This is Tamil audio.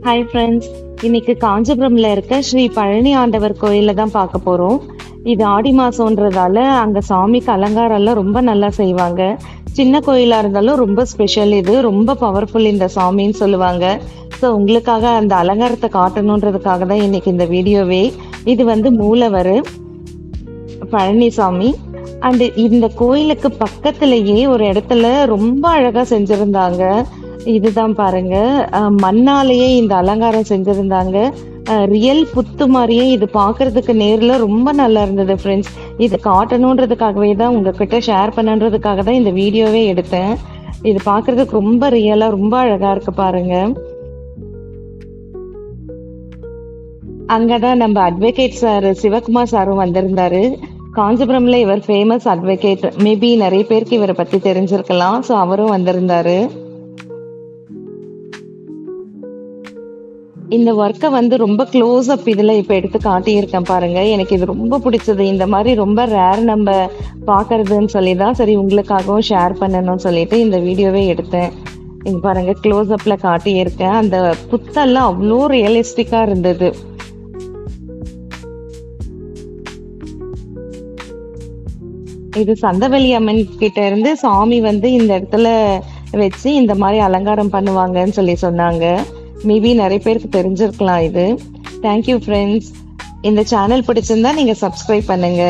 ஹாய் ஃப்ரெண்ட்ஸ், இன்னைக்கு காஞ்சிபுரம்ல இருக்க ஸ்ரீ பழனி ஆண்டவர் கோயில தான் பார்க்க போறோம். இது ஆடி மாசம்ன்றதால அங்க சாமிக்கு அலங்காரம் எல்லாம் ரொம்ப நல்லா செய்வாங்க. சின்ன கோயிலா இருந்தாலும் ரொம்ப ஸ்பெஷல், இது ரொம்ப பவர்ஃபுல் இந்த சாமின்னு சொல்லுவாங்க. ஸோ உங்களுக்காக அந்த அலங்காரத்தை காட்டணுன்றதுக்காக தான் இன்னைக்கு இந்த வீடியோவே. இது வந்து மூலவர் பழனிசாமி. அண்ட் இந்த கோயிலுக்கு பக்கத்திலேயே ஒரு இடத்துல ரொம்ப அழகா செஞ்சிருந்தாங்க. இதுதான் பாருங்க, மண்ணாலேயே இந்த அலங்காரம் செஞ்சிருந்தாங்க. ரியல் புத்து மாதிரியே இது பார்க்கிறதுக்கு நேர்ல ரொம்ப நல்லா இருந்தது ஃப்ரெண்ட்ஸ். இது காட்டணுன்றதுக்காகவே தான் உங்ககிட்ட ஷேர் பண்ணன்றதுக்காக தான் இந்த வீடியோவே எடுத்தேன். இது பார்க்கிறதுக்கு ரொம்ப ரியலா ரொம்ப அழகா இருக்கு பாருங்க. அங்கதான் நம்ம அட்வொகேட் சார் சிவகுமார் சாரும் வந்திருந்தாரு. காஞ்சிபுரம்ல இவர் ஃபேமஸ் அட்வொகேட். மேபி நிறைய பேருக்கு இவரை பத்தி தெரிஞ்சிருக்கலாம். ஸோ அவரும் வந்திருந்தாரு. இந்த ஒர்க்கை வந்து ரொம்ப க்ளோஸ் அப் இதில் இப்போ எடுத்து காட்டியிருக்கேன் பாருங்க. எனக்கு இது ரொம்ப பிடிச்சது. இந்த மாதிரி ரொம்ப ரேர் நம்ம பார்க்கறதுன்னு சொல்லி தான் சரி உங்களுக்காகவும் ஷேர் பண்ணணும்னு சொல்லிட்டு இந்த வீடியோவே எடுத்தேன். இங்க பாருங்க, க்ளோஸ் அப்ல காட்டியிருக்கேன். அந்த புத்தெல்லாம் அவ்வளோ ரியலிஸ்டிக்கா இருந்தது. இது சந்தவெளி அம்மன் கிட்ட இருந்து சாமி வந்து இந்த இடத்துல வச்சு இந்த மாதிரி அலங்காரம் பண்ணுவாங்கன்னு சொல்லி சொன்னாங்க. மேபி நிறைய பேருக்கு தெரிஞ்சிருக்கலாம் இது. Thank you friends. இந்த சேனல் பிடிச்சிருந்தா நீங்க சப்ஸ்கிரைப் பண்ணுங்க.